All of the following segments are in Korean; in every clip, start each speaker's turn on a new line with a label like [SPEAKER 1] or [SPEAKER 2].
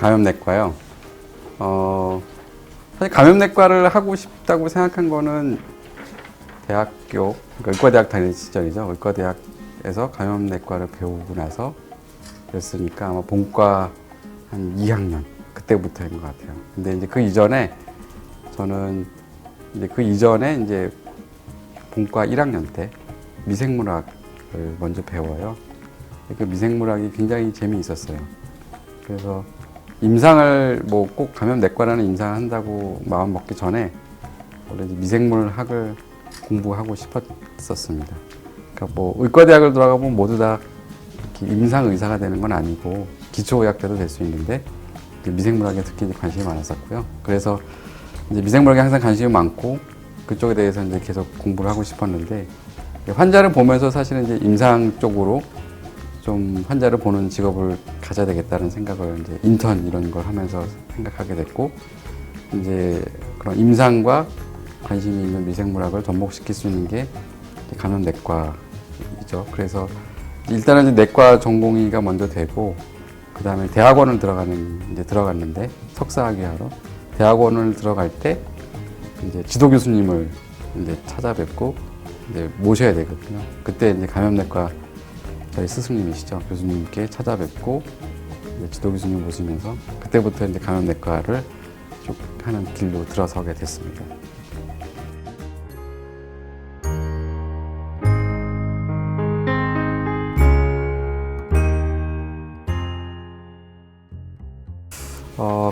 [SPEAKER 1] 감염내과요. 사실 감염내과를 하고 싶다고 생각한 거는 대학교, 그러니까 의과대학 다닐 시절이죠. 의과대학에서 감염내과를 배우고 나서 그랬으니까 아마 본과 한 2학년 그때부터인 것 같아요. 근데 이제 그 이전에 저는 이제 본과 1학년 때 미생물학을 먼저 배워요. 그 미생물학이 굉장히 재미있었어요. 그래서 임상을 뭐 꼭 감염내과라는 임상을 한다고 마음 먹기 전에 원래 미생물학을 공부하고 싶었었습니다. 그러니까 뭐 의과대학을 들어가 보면 모두 다 임상 의사가 되는 건 아니고 기초의학대도 될 수 있는데 미생물학에 특히 이제 관심이 많았었고요. 그래서 이제 미생물학에 항상 관심이 많고 그쪽에 대해서 이제 계속 공부를 하고 싶었는데 환자를 보면서 사실은 이제 임상 쪽으로 좀 환자를 보는 직업을 가져야 되겠다는 생각을 이제 인턴 이런 걸 하면서 생각하게 됐고 이제 그런 임상과 관심이 있는 미생물학을 접목시킬 수 있는 게 감염내과이죠. 그래서 일단은 이제 내과 전공의가 먼저 되고 그 다음에 대학원을 들어갔는데 석사학위 하러 대학원을 들어갈 때 이제 지도 교수님을 이제 찾아뵙고 이제 모셔야 되거든요. 그때 이제 감염내과 저희 스승님이시죠. 교수님께 찾아뵙고 지도 교수님 모시면서 그때부터 이제 감염내과를 쭉 하는 길로 들어서게 됐습니다.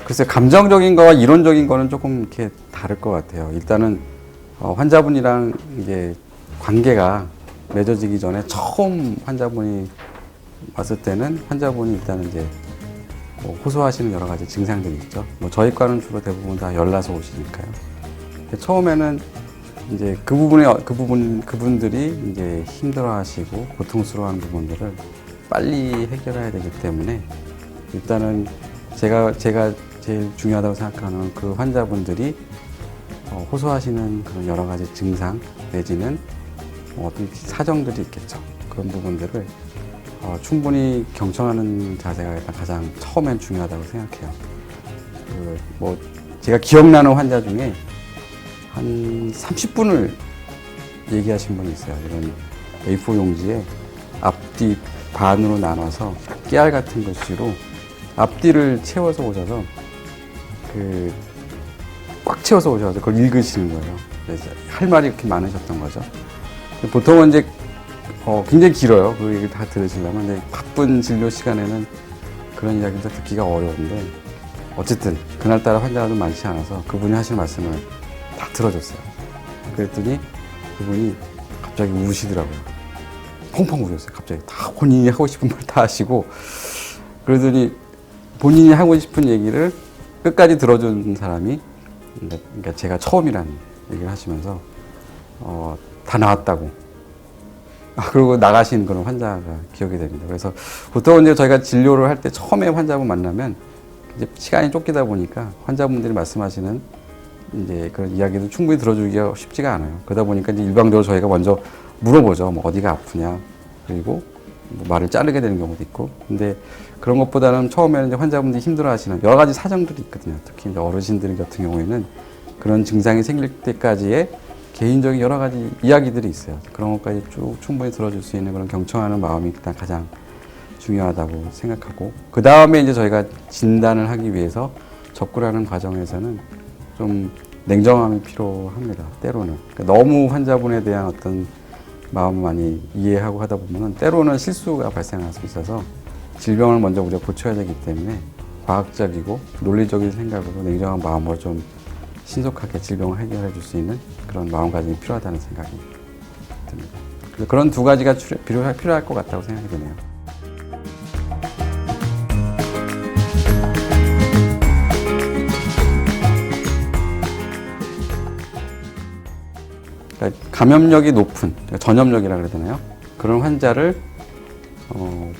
[SPEAKER 1] 글쎄 감정적인 거와 이론적인 거는 조금 이렇게 다를 것 같아요. 일단은 환자분이랑 이게 관계가 맺어지기 전에 처음 환자분이 왔을 때는 환자분이 일단 이제 호소하시는 여러 가지 증상들이 있죠. 뭐 저희 과는 주로 대부분 다 열나서 오시니까요. 처음에는 이제 그분들이 이제 힘들어하시고 고통스러워하는 부분들을 빨리 해결해야 되기 때문에 일단은 제가 제일 중요하다고 생각하는 그 환자분들이 호소하시는 그런 여러 가지 증상 내지는 어떤 사정들이 있겠죠. 그런 부분들을 충분히 경청하는 자세가 일단 가장 처음엔 중요하다고 생각해요. 뭐 제가 기억나는 환자 중에 한 30분을 얘기하신 분이 있어요. 이런 A4 용지에 앞뒤 반으로 나눠서 깨알 같은 글씨로 앞뒤를 채워서 오셔서 꽉 채워서 오셔서 그걸 읽으시는 거예요. 그래서 할 말이 이렇게 많으셨던 거죠. 보통은 이제 굉장히 길어요. 그 얘기 다 들으시려면. 근데 바쁜 진료 시간에는 그런 이야기를 듣기가 어려운데 어쨌든 그날따라 환자가 좀 많지 않아서 그분이 하시는 말씀을 다 들어줬어요. 그랬더니 그분이 갑자기 우시더라고요. 펑펑 우셨어요. 갑자기 다 본인이 하고 싶은 말 다 하시고 그러더니 본인이 하고 싶은 얘기를 끝까지 들어준 사람이 그러니까 제가 처음이라는 얘기를 하시면서 다 나왔다고. 그리고 나가신 그런 환자가 기억이 됩니다. 그래서 보통 이제 저희가 진료를 할 때 처음에 환자분 만나면 이제 시간이 쫓기다 보니까 환자분들이 말씀하시는 이제 그런 이야기도 충분히 들어주기가 쉽지가 않아요. 그러다 보니까 이제 일방적으로 저희가 먼저 물어보죠. 뭐 어디가 아프냐. 그리고 뭐 말을 자르게 되는 경우도 있고. 근데 그런 것보다는 처음에는 이제 환자분들이 힘들어 하시는 여러 가지 사정들이 있거든요. 특히 이제 어르신들 같은 경우에는 그런 증상이 생길 때까지의 개인적인 여러 가지 이야기들이 있어요. 그런 것까지 쭉 충분히 들어줄 수 있는 그런 경청하는 마음이 일단 가장 중요하다고 생각하고 그 다음에 이제 저희가 진단을 하기 위해서 접근하는 과정에서는 좀 냉정함이 필요합니다. 때로는 그러니까 너무 환자분에 대한 어떤 마음을 많이 이해하고 하다 보면 때로는 실수가 발생할 수 있어서 질병을 먼저 우리가 고쳐야 되기 때문에 과학적이고 논리적인 생각으로 냉정한 마음으로 좀 신속하게 질병을 해결해 줄 수 있는 그런 마음가짐이 필요하다는 생각이 듭니다. 그런 두 가지가 필요할 것 같다고 생각이 드네요. 감염력이 높은, 전염력이라 그래야 되나요? 그런 환자를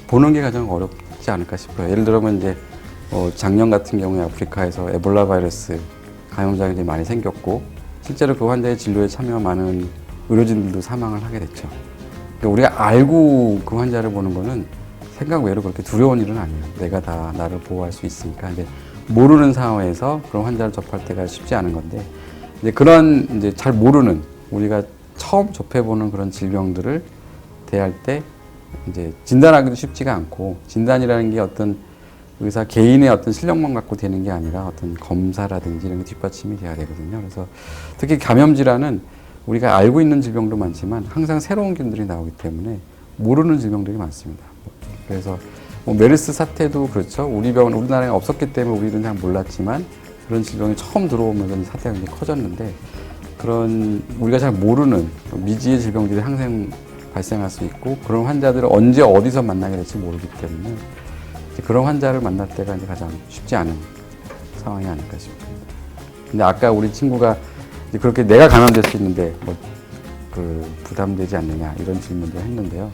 [SPEAKER 1] 보는 게 가장 어렵지 않을까 싶어요. 예를 들면 이제 작년 같은 경우에 아프리카에서 에볼라 바이러스 감염자가 이제 많이 생겼고 실제로 그 환자의 진료에 참여한 많은 의료진들도 사망을 하게 됐죠. 그러니까 우리가 알고 그 환자를 보는 거는 생각 외로 그렇게 두려운 일은 아니에요. 내가 다 나를 보호할 수 있으니까. 근데 모르는 상황에서 그런 환자를 접할 때가 쉽지 않은 건데 이제 그런 이제 잘 모르는 우리가 처음 접해보는 그런 질병들을 대할 때 이제 진단하기도 쉽지가 않고 진단이라는 게 어떤 의사 개인의 어떤 실력만 갖고 되는 게 아니라 어떤 검사라든지 이런 게 뒷받침이 돼야 되거든요. 그래서 특히 감염 질환은 우리가 알고 있는 질병도 많지만 항상 새로운 균들이 나오기 때문에 모르는 질병들이 많습니다. 그래서 메르스 사태도 그렇죠. 우리나라에 없었기 때문에 우리는 잘 몰랐지만 그런 질병이 처음 들어오면서 사태가 굉장히 커졌는데 그런 우리가 잘 모르는 미지의 질병들이 항상 발생할 수 있고 그런 환자들을 언제 어디서 만나게 될지 모르기 때문에 그런 환자를 만날 때가 이제 가장 쉽지 않은 상황이 아닐까 싶습니다. 근데 아까 우리 친구가 이제 그렇게 내가 감염될 수 있는데 부담되지 않느냐 이런 질문도 했는데요.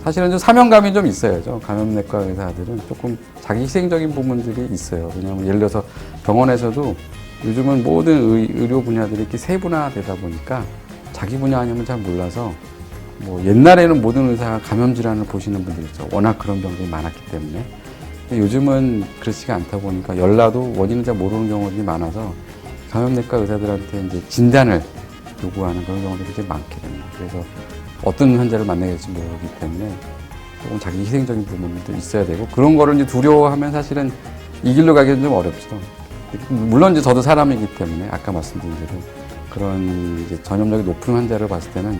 [SPEAKER 1] 사실은 좀 사명감이 좀 있어요. 감염내과 의사들은 조금 자기 희생적인 부분들이 있어요. 왜냐하면 예를 들어서 병원에서도 요즘은 모든 의료 분야들이 이렇게 세분화되다 보니까 자기 분야 아니면 잘 몰라서 옛날에는 모든 의사가 감염 질환을 보시는 분들 있죠. 워낙 그런 병들이 많았기 때문에. 근데 요즘은 그렇지가 않다 보니까 열나도 원인을 잘 모르는 경우들이 많아서 감염내과 의사들한테 이제 진단을 요구하는 그런 경우들이 굉장히 많게 됩니다. 그래서 어떤 환자를 만나게 될지 모르기 때문에 조금 자기 희생적인 부분도 있어야 되고 그런 거를 이제 두려워하면 사실은 이 길로 가기는 좀 어렵죠. 물론 이제 저도 사람이기 때문에 아까 말씀드린 대로 그런 이제 전염력이 높은 환자를 봤을 때는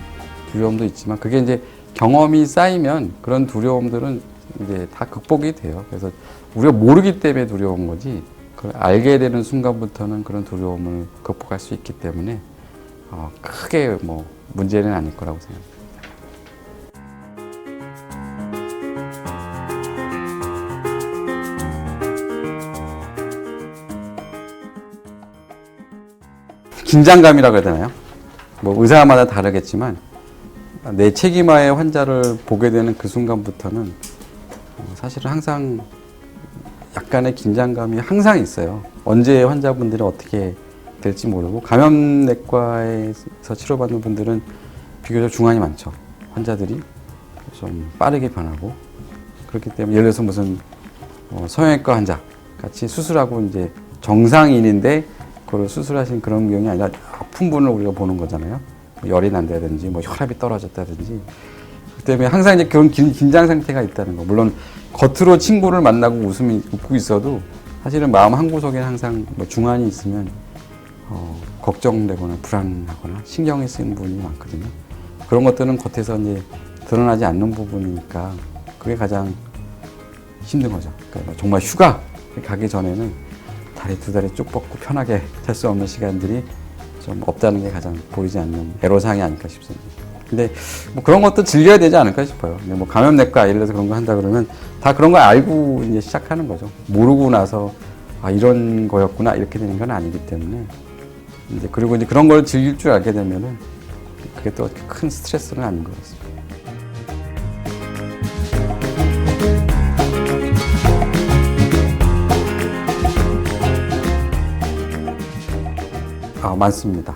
[SPEAKER 1] 두려움도 있지만 그게 이제 경험이 쌓이면 그런 두려움들은 이제 다 극복이 돼요. 그래서 우리가 모르기 때문에 두려운 거지 그걸 알게 되는 순간부터는 그런 두려움을 극복할 수 있기 때문에 크게 문제는 아닐 거라고 생각합니다. 긴장감이라고 해야 되나요? 의사마다 다르겠지만 내 책임하에 환자를 보게 되는 그 순간부터는 사실은 항상 약간의 긴장감이 항상 있어요. 언제 환자분들이 어떻게 될지 모르고 감염내과에서 치료받는 분들은 비교적 중환이 많죠. 환자들이 좀 빠르게 변하고 그렇기 때문에 예를 들어서 무슨 성형외과 환자 같이 수술하고 이제 정상인인데 그걸 수술하신 그런 경우가 아니라 아픈 분을 우리가 보는 거잖아요. 열이 난다든지 혈압이 떨어졌다든지 그 때문에 항상 이제 그런 긴장 상태가 있다는 거. 물론 겉으로 친구를 만나고 웃고 있어도 사실은 마음 한구석에 항상 중환이 있으면 걱정되거나 불안하거나 신경이 쓰이는 부분이 많거든요. 그런 것들은 겉에서 이제 드러나지 않는 부분이니까 그게 가장 힘든 거죠. 그러니까 정말 휴가 가기 전에는 다리 두 다리 쭉 뻗고 편하게 잘 수 없는 시간들이 좀 없다는 게 가장 보이지 않는 애로사항이 아닐까 싶습니다. 근데 그런 것도 즐겨야 되지 않을까 싶어요. 근데 감염내과 예를 들어서 그런 거 한다 그러면 다 그런 거 알고 이제 시작하는 거죠. 모르고 나서 이런 거였구나 이렇게 되는 건 아니기 때문에 그리고 이제 그런 걸 즐길 줄 알게 되면은 그게 또 큰 스트레스는 아닌 것 같습니다. 많습니다.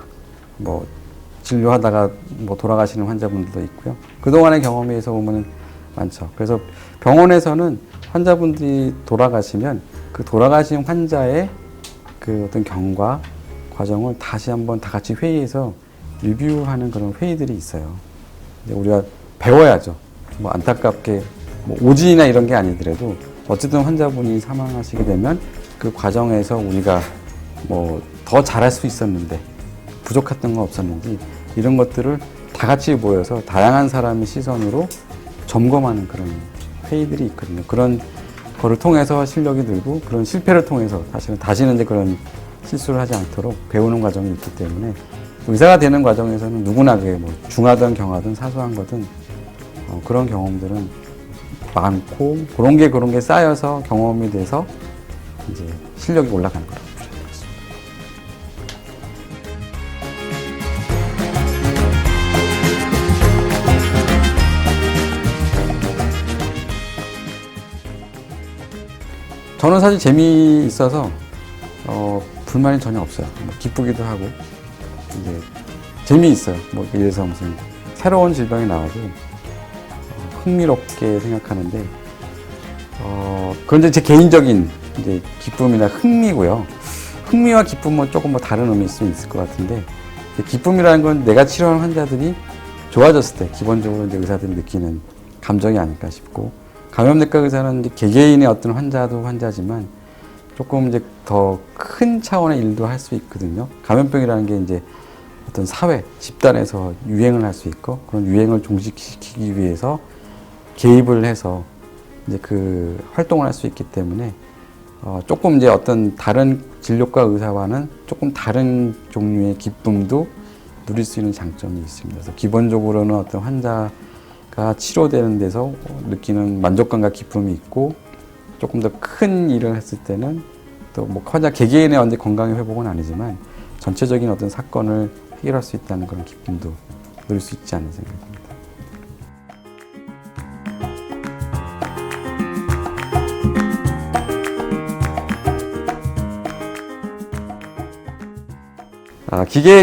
[SPEAKER 1] 진료하다가 돌아가시는 환자분들도 있고요. 그동안의 경험에서 보면 많죠. 그래서 병원에서는 환자분들이 돌아가시면 그 돌아가신 환자의 그 어떤 경과, 과정을 다시 한번 다 같이 회의해서 리뷰하는 그런 회의들이 있어요. 우리가 배워야죠. 안타깝게 오진이나 이런 게 아니더라도 어쨌든 환자분이 사망하시게 되면 그 과정에서 우리가 더 잘할 수 있었는데 부족했던 건 없었는지 이런 것들을 다 같이 모여서 다양한 사람의 시선으로 점검하는 그런 회의들이 있거든요. 그런 거를 통해서 실력이 늘고 그런 실패를 통해서 다시는 이제 그런 실수를 하지 않도록 배우는 과정이 있기 때문에 의사가 되는 과정에서는 누구나 그게 중하든 경하든 사소한 거든 그런 경험들은 많고 그런 게 쌓여서 경험이 돼서 이제 실력이 올라가는 거라고 보시면 되겠습니다. 저는 사실 재미있어서 불만이 전혀 없어요. 뭐 기쁘기도 하고 이제 재미있어요. 뭐 이래서 무슨 새로운 질병이 나와도 흥미롭게 생각하는데 그런데 제 개인적인 이제 기쁨이나 흥미고요. 흥미와 기쁨은 조금 뭐 다른 의미일 수 있을 것 같은데 기쁨이라는 건 내가 치료하는 환자들이 좋아졌을 때 기본적으로 이제 의사들이 느끼는 감정이 아닐까 싶고 감염내과 의사는 이제 개개인의 어떤 환자도 환자지만 조금 이제 더 큰 차원의 일도 할 수 있거든요. 감염병이라는 게 이제 어떤 사회, 집단에서 유행을 할 수 있고 그런 유행을 종식시키기 위해서 개입을 해서 이제 그 활동을 할 수 있기 때문에 조금 이제 어떤 다른 진료과 의사와는 조금 다른 종류의 기쁨도 누릴 수 있는 장점이 있습니다. 그래서 기본적으로는 어떤 환자가 치료되는 데서 느끼는 만족감과 기쁨이 있고 조금 더 큰 일을 했을 때는 또 뭐 환자 개개인의 언제 건강의 회복은 아니지만 전체적인 어떤 사건을 해결할 수 있다는 그런 기쁨도 누릴 수 있지 않나 생각합니다.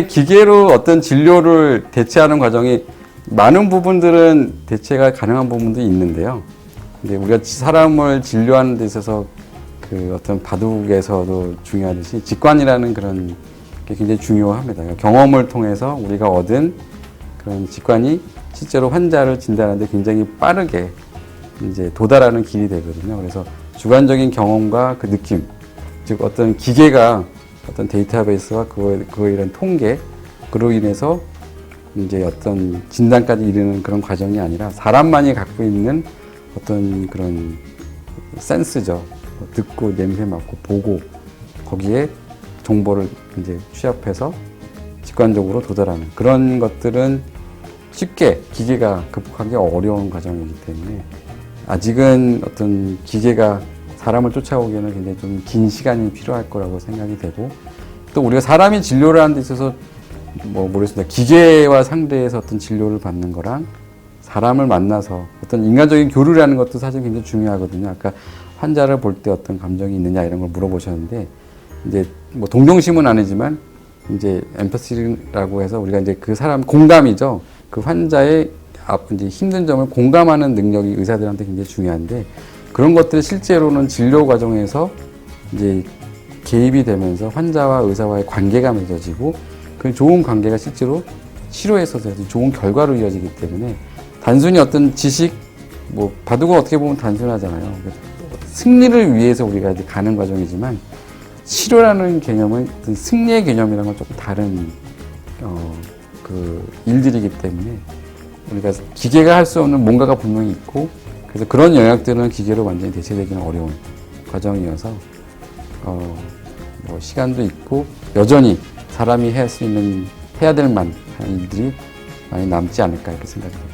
[SPEAKER 1] 기계로 어떤 진료를 대체하는 과정이 많은 부분들은 대체가 가능한 부분도 있는데요. 근데 우리가 사람을 진료하는 데 있어서 그 어떤 바둑에서도 중요하듯이 직관이라는 그런 게 굉장히 중요합니다. 경험을 통해서 우리가 얻은 그런 직관이 실제로 환자를 진단하는데 굉장히 빠르게 이제 도달하는 길이 되거든요. 그래서 주관적인 경험과 그 느낌, 즉 어떤 기계가 어떤 데이터베이스와 그거에 이런 통계, 그로 인해서 이제 어떤 진단까지 이르는 그런 과정이 아니라 사람만이 갖고 있는 어떤 그런 센스죠. 듣고 냄새 맡고 보고 거기에 정보를 이제 취합해서 직관적으로 도달하는 그런 것들은 쉽게 기계가 극복하기 어려운 과정이기 때문에 아직은 어떤 기계가 사람을 쫓아오기에는 굉장히 좀 긴 시간이 필요할 거라고 생각이 되고 또 우리가 사람이 진료를 하는 데 있어서 뭐 모르겠습니다. 기계와 상대해서 어떤 진료를 받는 거랑 사람을 만나서 어떤 인간적인 교류를 하는 것도 사실 굉장히 중요하거든요. 아까 환자를 볼 때 어떤 감정이 있느냐 이런 걸 물어보셨는데 이제 뭐 동정심은 아니지만 이제 엠퍼시라고 해서 우리가 이제 그 사람 공감이죠. 그 환자의 이제 힘든 점을 공감하는 능력이 의사들한테 굉장히 중요한데 그런 것들이 실제로는 진료 과정에서 이제 개입이 되면서 환자와 의사와의 관계가 맺어지고 그 좋은 관계가 실제로 치료에 있어서 좋은 결과로 이어지기 때문에 단순히 어떤 지식, 뭐 바둑은 어떻게 보면 단순하잖아요. 승리를 위해서 우리가 이제 가는 과정이지만 치료라는 개념은 어떤 승리의 개념이랑은 조금 다른 그 일들이기 때문에 우리가 기계가 할 수 없는 뭔가가 분명히 있고 그래서 그런 영역들은 기계로 완전히 대체되기는 어려운 과정이어서 뭐 시간도 있고 여전히 사람이 할 수 있는 해야 될 만한 일들이 많이 남지 않을까 이렇게 생각합니다.